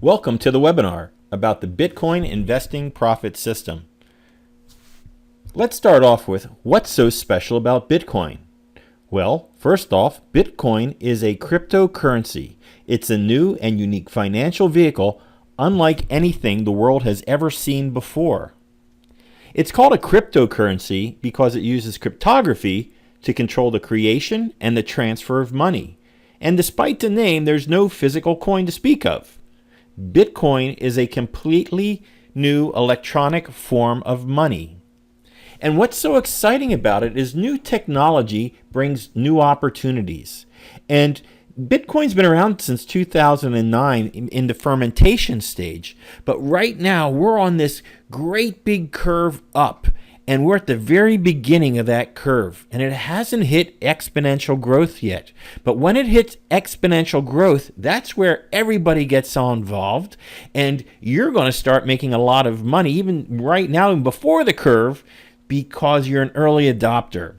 Welcome to the webinar about the Bitcoin investing profit system. Let's start off with what's so special about Bitcoin. Well, first off, Bitcoin is a cryptocurrency. It's a new and unique financial vehicle unlike anything the world has ever seen before. It's called a cryptocurrency because it uses cryptography to control the creation and the transfer of money. And despite the name, there's no physical coin to speak of. Bitcoin is a completely new electronic form of money. And what's so exciting about it is new technology brings new opportunities. And Bitcoin's been around since 2009 in the fermentation stage. But right now, we're on this great big curve up. And we're at the very beginning of that curve. And it hasn't hit exponential growth yet. But when it hits exponential growth, that's where everybody gets all involved. And you're going to start making a lot of money, even right now, even before the curve, because you're an early adopter.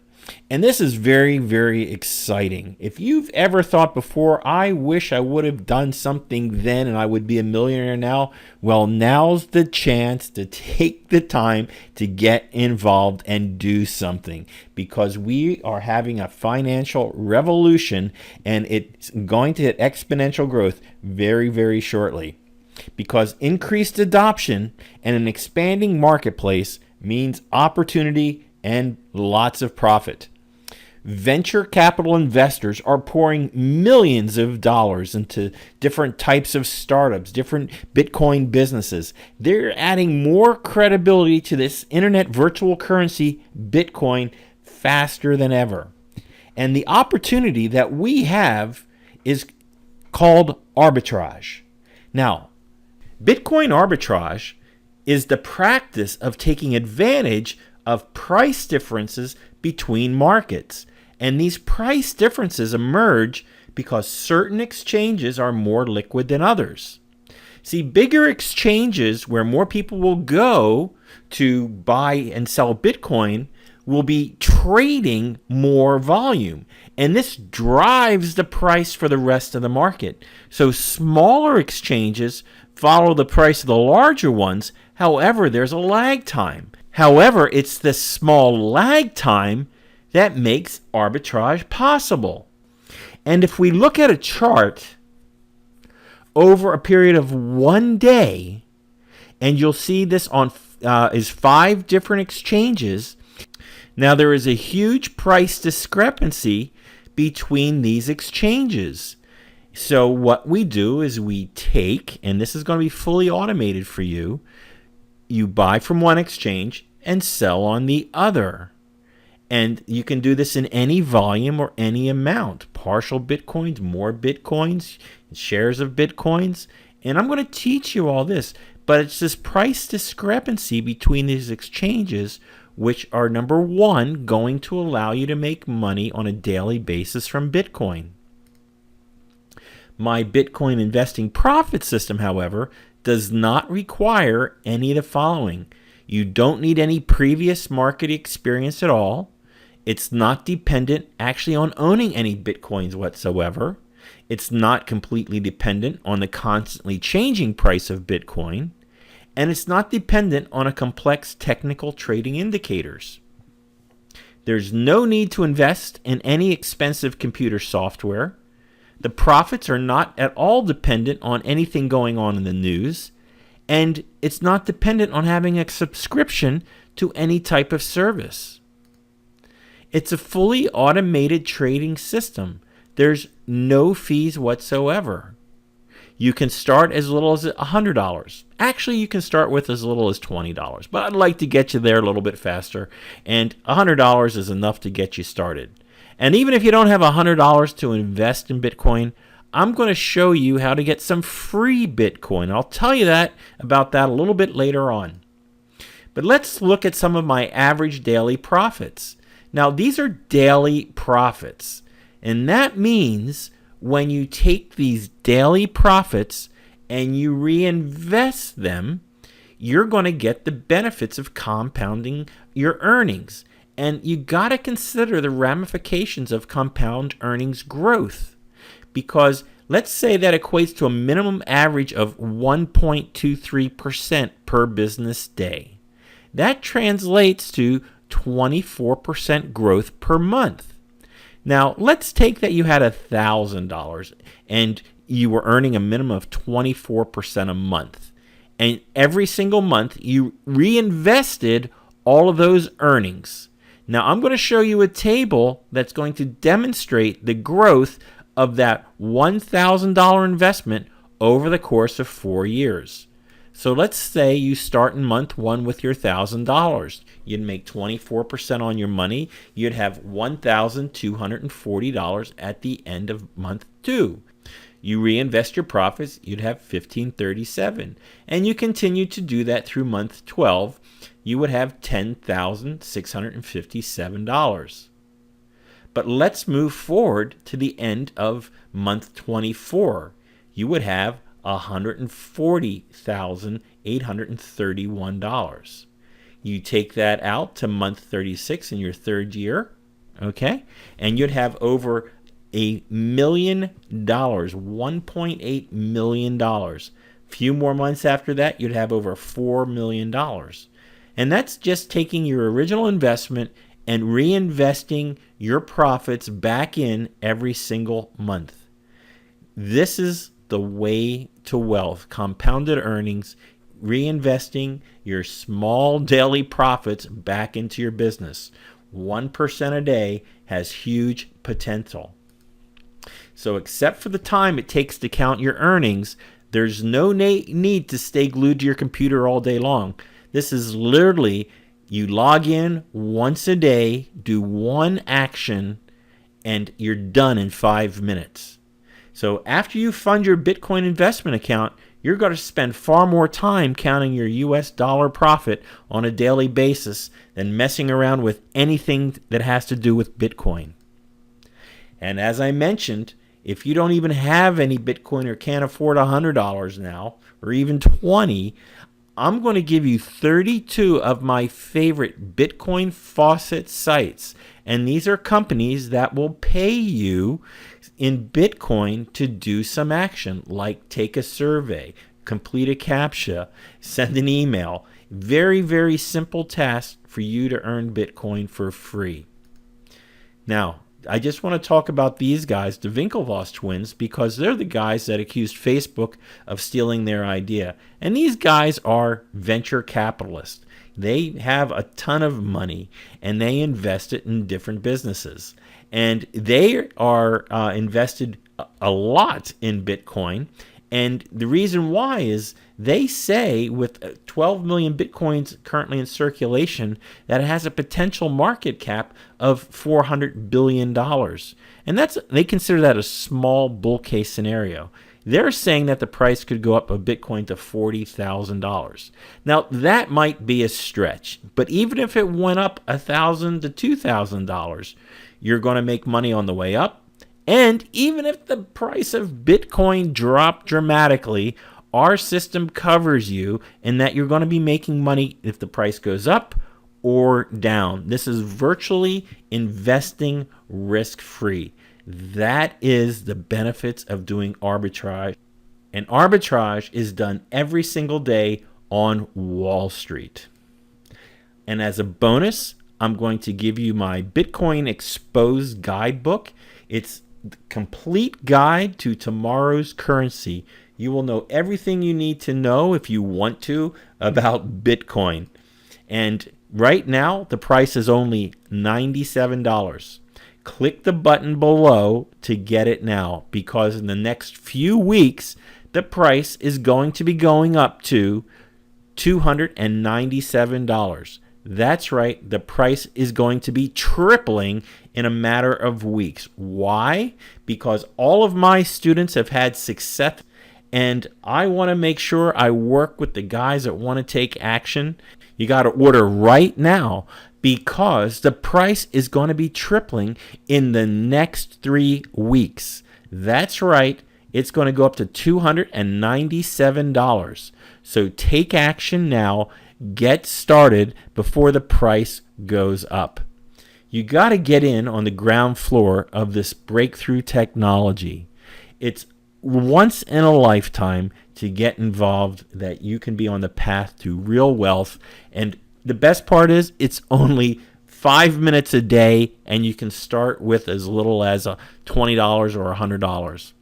And this is very, very exciting. If you've ever thought before, I wish I would have done something then and I would be a millionaire now, well, now's the chance to take the time to get involved and do something, because we are having a financial revolution and it's going to hit exponential growth very, very shortly. Because increased adoption and an expanding marketplace means opportunity and lots of profit. Venture capital investors are pouring millions of dollars into different types of startups, different Bitcoin businesses. They're adding more credibility to this internet virtual currency, Bitcoin, faster than ever. And the opportunity that we have is called arbitrage. Now, Bitcoin arbitrage is the practice of taking advantage of price differences between markets. And these price differences emerge because certain exchanges are more liquid than others. See, bigger exchanges where more people will go to buy and sell Bitcoin will be trading more volume. And this drives the price for the rest of the market. So smaller exchanges follow the price of the larger ones. However, there's a lag time. However, it's the small lag time that makes arbitrage possible. And if we look at a chart over a period of 1 day, and you'll see this on is 5 different exchanges. Now, there is a huge price discrepancy between these exchanges. So what we do is we take, and this is going to be fully automated for you, you buy from one exchange and sell on the other. And you can do this in any volume or any amount. Partial Bitcoins, more Bitcoins, shares of Bitcoins. And I'm going to teach you all this. But it's this price discrepancy between these exchanges which are, number one, going to allow you to make money on a daily basis from Bitcoin. My Bitcoin investing profit system, however, does not require any of the following. You don't need any previous market experience at all. It's not dependent actually on owning any Bitcoins whatsoever. It's not completely dependent on the constantly changing price of Bitcoin. And it's not dependent on a complex technical trading indicators. There's no need to invest in any expensive computer software. The profits are not at all dependent on anything going on in the news. And it's not dependent on having a subscription to any type of service. It's a fully automated trading system. There's no fees whatsoever. You can start as little as $100. Actually, you can start with as little as $20, but I'd like to get you there a little bit faster, and $100 is enough to get you started. And even if you don't have $100 to invest in Bitcoin, I'm going to show you how to get some free Bitcoin. I'll tell you about that a little bit later on. But let's look at some of my average daily profits. Now, these are daily profits, and that means when you take these daily profits and you reinvest them, you're going to get the benefits of compounding your earnings. And you got to consider the ramifications of compound earnings growth. Because Let's say that equates to a minimum average of 1.23% per business day. That translates to 24% growth per month. Now, let's take that you had $1,000 and you were earning a minimum of 24% a month. And every single month, you reinvested all of those earnings. Now, I'm going to show you a table that's going to demonstrate the growth of that $1,000 investment over the course of 4 years. So let's say you start in month 1 with your $1,000. You'd make 24% on your money. You'd have $1,240 at the end of month 2. You reinvest your profits, you'd have $1,537. And you continue to do that through month 12, you would have $10,657. But let's move forward to the end of month 24. You would have $140,831. You take that out to month 36 in your third year, okay? And you'd have over $1 million, $1.8 million. Few more months after that, you'd have over $4 million. And that's just taking your original investment and reinvesting your profits back in every single month. This is the way to wealth, compounded earnings, reinvesting your small daily profits back into your business. 1% a day has huge potential. So except for the time it takes to count your earnings, there's no need to stay glued to your computer all day long. This is literally, you log in once a day, do one action, and you're done in 5 minutes. So after you fund your Bitcoin investment account, you're going to spend far more time counting your US dollar profit on a daily basis than messing around with anything that has to do with Bitcoin. And as I mentioned, if you don't even have any Bitcoin or can't afford $100 now, or even $20, I'm going to give you 32 of my favorite Bitcoin faucet sites. And these are companies that will pay you in Bitcoin to do some action, like take a survey, complete a CAPTCHA, send an email. Very, very simple task for you to earn Bitcoin for free. Now, I just want to talk about these guys, the Winklevoss twins, because they're the guys that accused Facebook of stealing their idea. And these guys are venture capitalists. They have a ton of money, and they invest it in different businesses. And they are invested a lot in Bitcoin. And the reason why is they say with 12 million Bitcoins currently in circulation that it has a potential market cap of $400 billion. And they consider that a small bull case scenario. They're saying that the price could go up a Bitcoin to $40,000. Now, that might be a stretch, but even if it went up $1,000 to $2,000, you're going to make money on the way up. And even if the price of Bitcoin dropped dramatically, our system covers you in that you're going to be making money if the price goes up or down. This is virtually investing risk-free. That is the benefits of doing arbitrage. And arbitrage is done every single day on Wall Street. And as a bonus, I'm going to give you my Bitcoin Exposed guidebook. It's the complete guide to tomorrow's currency. You will know everything you need to know if you want to about Bitcoin. And right now, the price is only $97. Click the button below to get it now, because in the next few weeks, the price is going to be going up to $297. That's right, the price is going to be tripling in a matter of weeks. Why? Because all of my students have had success, and I want to make sure I work with the guys that want to take action. You got to order right now, because the price is going to be tripling in the next 3 weeks. That's right, it's going to go up to $297. So take action now. Get started before the price goes up. You got to get in on the ground floor of this breakthrough technology. It's once in a lifetime to get involved, that you can be on the path to real wealth. And the best part is it's only 5 minutes a day, and you can start with as little as $20 or $100.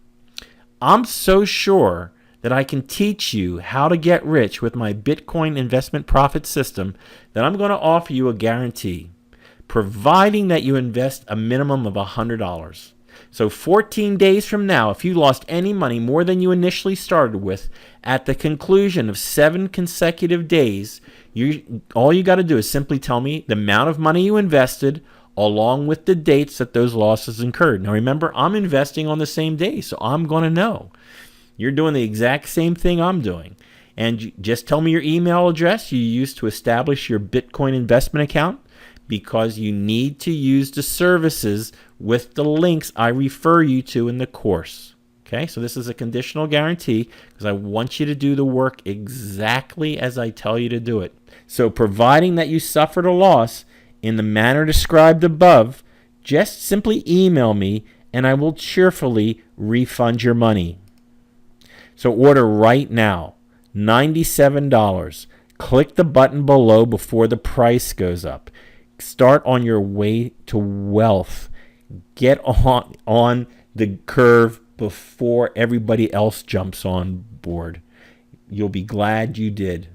I'm so sure that I can teach you how to get rich with my Bitcoin investment profit system that I'm going to offer you a guarantee, providing that you invest a minimum of $100. So 14 days from now, if you lost any money more than you initially started with, at the conclusion of 7 consecutive days, all you got to do is simply tell me the amount of money you invested along with the dates that those losses incurred. Now remember, I'm investing on the same day, so I'm going to know. You're doing the exact same thing I'm doing. And just tell me your email address you used to establish your Bitcoin investment account, because you need to use the services with the links I refer you to in the course. Okay, so this is a conditional guarantee because I want you to do the work exactly as I tell you to do it. So providing that you suffered a loss in the manner described above, just simply email me and I will cheerfully refund your money. So order right now, $97. Click the button below before the price goes up. Start on your way to wealth. Get on the curve before everybody else jumps on board. You'll be glad you did.